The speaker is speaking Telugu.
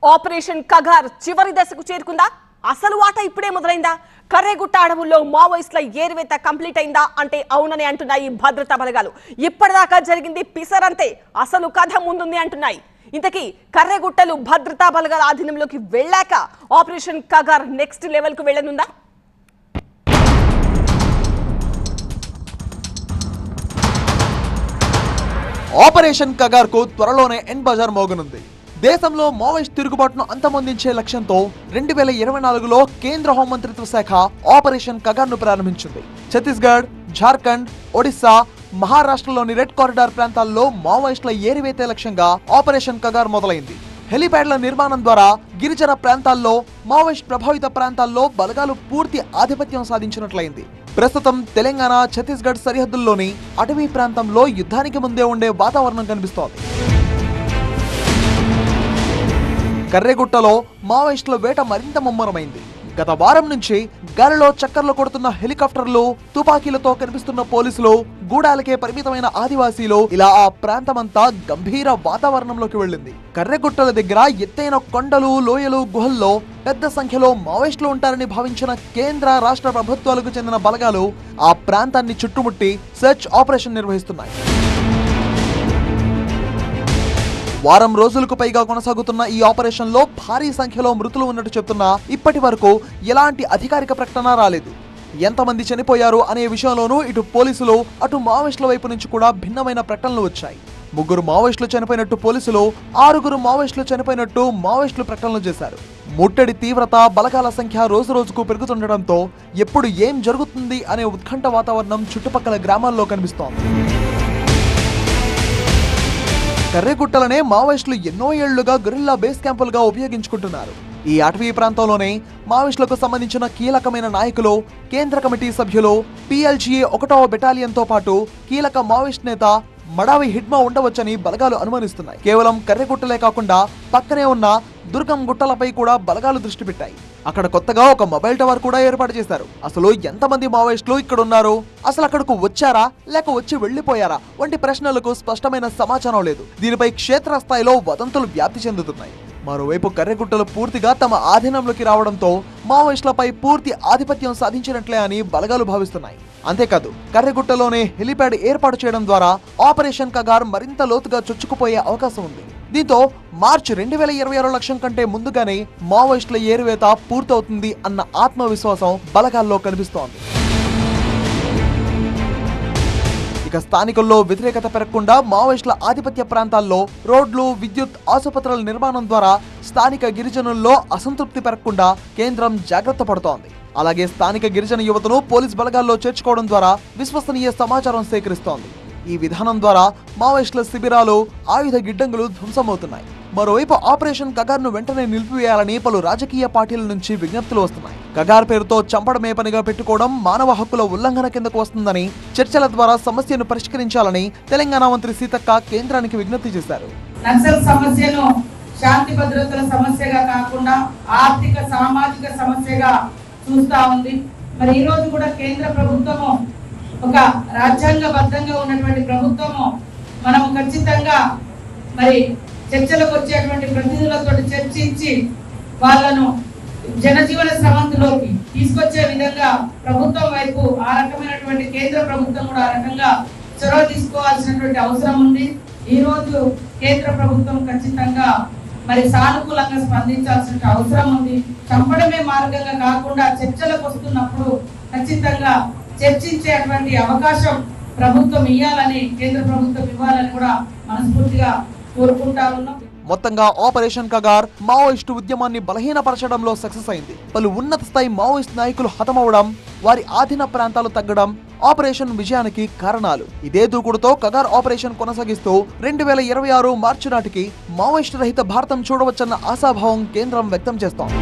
ఆపరేషన్ కగార్ చివరి దశకు చేరుకుందా? అసలు ఆట ఇప్పుడే మొదలైందా? కర్రెగుట్ట అడవుల్లో మావోయిస్టుల ఏరివేత కంప్లీట్ అయిందా అంటే అవునని అంటున్నాయి భద్రతా బలగాలు. ఇప్పటిదాకా జరిగింది పిసరంతే, అసలు కథ ముందుంది అంటున్నాయి. ఇంతకీ కర్రెగుట్టలు భద్రతా బలగాల ఆధీనంలోకి వెళ్ళాక ఆపరేషన్ కగార్ నెక్స్ట్ లెవెల్ కు వెళ్ళనుందా? ఆపరేషన్ కగార్ కు త్వరలోనే ఎన్ బజార్ మోగనుంది. దేశంలో మావోయిస్ట్ తిరుగుబాటును అంతమొందించే లక్ష్యంతో 2024లో కేంద్ర హోంమంత్రిత్వ శాఖ ఆపరేషన్ కగార్ ను ప్రారంభించింది. ఛత్తీస్గఢ్, జార్ఖండ్, ఒడిశా, మహారాష్ట్రలోని రెడ్ కారిడార్ ప్రాంతాల్లో మావోయిస్టుల ఏరివేతే లక్ష్యంగా ఆపరేషన్ కగార్ మొదలైంది. హెలిప్యాడ్ల నిర్మాణం ద్వారా గిరిజన ప్రాంతాల్లో, మావోయిస్ట్ ప్రభావిత ప్రాంతాల్లో బలగాలు పూర్తి ఆధిపత్యం సాధించినట్లయింది. ప్రస్తుతం తెలంగాణ, ఛత్తీస్గఢ్ సరిహద్దుల్లోని అటవీ ప్రాంతంలో యుద్ధానికి ముందే ఉండే వాతావరణం కనిపిస్తోంది. కర్రెగుట్టలో మావోయిస్టుల వేట మరింత ముమ్మరమైంది. గత వారం నుంచి గాలిలో చక్కర్లు కొడుతున్న హెలికాప్టర్లు, తుపాకీలతో కనిపిస్తున్న పోలీసులు, గూడాలకే పరిమితమైన ఆదివాసీలు, ఇలా ఆ ప్రాంతమంతా గంభీర వాతావరణంలోకి వెళ్ళింది. కర్రెగుట్టల దగ్గర ఎత్తైన కొండలు, లోయలు, గుహల్లో పెద్ద సంఖ్యలో మావోయిస్టులు ఉంటారని భావించిన కేంద్ర, రాష్ట్ర ప్రభుత్వాలకు చెందిన బలగాలు ఆ ప్రాంతాన్ని చుట్టుముట్టి సెర్చ్ ఆపరేషన్ నిర్వహిస్తున్నాయి. వారం రోజులకు పైగా కొనసాగుతున్న ఈ ఆపరేషన్ లో భారీ సంఖ్యలో మృతులు ఉన్నట్టు చెప్తున్నా ఇప్పటి వరకు ఎలాంటి అధికారిక ప్రకటన రాలేదు. ఎంతమంది చనిపోయారు అనే విషయంలోనూ ఇటు పోలీసులు, అటు మావోయిస్టుల వైపు నుంచి కూడా భిన్నమైన ప్రకటనలు వచ్చాయి. 3 మావోయిస్టులు చనిపోయినట్టు పోలీసులు, 6 మావోయిస్టులు చనిపోయినట్టు మావోయిస్టులు ప్రకటనలు చేశారు. ముట్టడి తీవ్రత, బలగాల సంఖ్య రోజు రోజుకు పెరుగుతుండటంతో ఎప్పుడు ఏం జరుగుతుంది అనే ఉత్కంఠ వాతావరణం చుట్టుపక్కల గ్రామాల్లో కనిపిస్తోంది. కర్రెగుట్టలనే మావోయిస్టులు ఎన్నో ఏళ్లుగా గొరిల్లా బేస్ క్యాంపులుగా ఉపయోగించుకుంటున్నారు. ఈ అటవీ ప్రాంతంలోనే మావోయిస్టులకు సంబంధించిన కీలకమైన నాయకులు, కేంద్ర కమిటీ సభ్యులు, PLGA 1వ బెటాలియన్తో పాటు కీలక మావోయిస్ట్ నేత మడావి హిడ్మా ఉండవచ్చని బలగాలు అనుమానిస్తున్నాయి. కేవలం కర్రెగుట్టలే కాకుండా పక్కనే ఉన్న దుర్గం గుట్టలపై కూడా బలగాలు దృష్టి పెట్టాయి. అక్కడ కొత్తగా ఒక మొబైల్ టవర్ కూడా ఏర్పాటు చేశారు. అసలు ఎంతమంది మావోయిస్టులు ఇక్కడ ఉన్నారు, అసలు అక్కడకు వచ్చారా లేక వచ్చి వెళ్లిపోయారా వంటి ప్రశ్నలకు స్పష్టమైన సమాచారం లేదు. దీనిపై క్షేత్రస్థాయిలో వదంతులు వ్యాప్తి చెందుతున్నాయి. మరోవైపు కర్రెగుట్టలు పూర్తిగా తమ ఆధీనంలోకి రావడంతో మావోయిస్టులపై పూర్తి ఆధిపత్యం సాధించినట్లే అని బలగాలు భావిస్తున్నాయి. అంతేకాదు, కర్రెగుట్టలోనే హెలిప్యాడ్ ఏర్పాటు చేయడం ద్వారా ఆపరేషన్ కగార్ మరింత లోతుగా చొచ్చుకుపోయే అవకాశం ఉంది. దీంతో మార్చి 2026 లక్ష్యం కంటే ముందుగానే మావోయిస్టుల ఏరివేత పూర్తవుతుంది అన్న ఆత్మవిశ్వాసం బలగాల్లో కనిపిస్తోంది. ఇక స్థానికుల్లో వ్యతిరేకత పెరగకుండా మావోయిస్టుల ఆధిపత్య ప్రాంతాల్లో రోడ్లు, విద్యుత్, ఆసుపత్రుల నిర్మాణం ద్వారా స్థానిక గిరిజనుల్లో అసంతృప్తి పెరగకుండా కేంద్రం జాగ్రత్త పడుతోంది. అలాగే స్థానిక గిరిజన యువతను పోలీస్ బలగాల్లో చేర్చుకోవడం ద్వారా విశ్వసనీయ సమాచారం సేకరిస్తోంది. ఈ విధానం ద్వారా మావోయిస్టుల శిబిరాలు, ఆయుధ గిడ్డంగులు ధ్వంసమవుతున్నాయి. మరోవైపు ఆపరేషన్ కగార్ ను వెంటనే నిలిపివేయాలని పలు రాజకీయ పార్టీల నుంచి విజ్ఞప్తులు వస్తున్నాయి. కగార్ పేరుతో చంపడమే పనిగా పెట్టుకోవడం మానవ హక్కుల ఉల్లంఘన కిందకు వస్తుందని, చర్చల ద్వారా సమస్యను పరిష్కరించాలని తెలంగాణ మంత్రి సీతక్క కేంద్రానికి విజ్ఞప్తి చేశారు. నక్సల్ సమస్యను శాంతి భద్రతల సమస్యగా కాకుండా ఆర్థిక, సామాజిక సమస్యగా చూస్తా ఉంది. మరి ఈ రోజు కూడా కేంద్ర ప్రభుత్వము ఒక రాజ్యాంగబద్ధంగా ఉన్నటువంటి ప్రభుత్వము మనం ఖచ్చితంగా మరి చర్చలకు వచ్చేటువంటి ప్రతినిధులతో చర్చించి వాళ్ళను జనజీవన స్రవంతిలోకి తీసుకొచ్చే విధంగా ప్రభుత్వం వైపు ఆ రకమైనటువంటి కేంద్ర ప్రభుత్వం కూడా ఆ రకంగా చొరవ తీసుకోవాల్సినటువంటి అవసరం ఉంది. ఈ రోజు కేంద్ర ప్రభుత్వం ఖచ్చితంగా మరి సానుకూలంగా స్పందించాల్సిన అవసరం ఉంది. చంపడమే మార్గంగా కాకుండా చర్చలకు వస్తున్నప్పుడు ఖచ్చితంగా చర్చించేటువంటి అవకాశం ప్రభుత్వం ఇవ్వాలని, కేంద్ర ప్రభుత్వం ఇవ్వాలని కూడా మనస్ఫూర్తిగా కోరుకుంటా ఉన్నాం. మొత్తంగా ఆపరేషన్ కగార్ మావోయిస్టు ఉద్యమాన్ని బలహీనపరచడంలో సక్సెస్ అయింది. పలు ఉన్నత స్థాయి మావోయిస్ట్ నాయకులు హతమవడం, వారి ఆధీన ప్రాంతాలు తగ్గడం ఆపరేషన్ విజయానికి కారణాలు. ఇదే దూకుడుతో కగార్ ఆపరేషన్ కొనసాగిస్తూ 2026 మార్చి నాటికి మావోయిస్టు రహిత భారతం చూడవచ్చన్న ఆశాభావం కేంద్రం వ్యక్తం చేస్తోంది.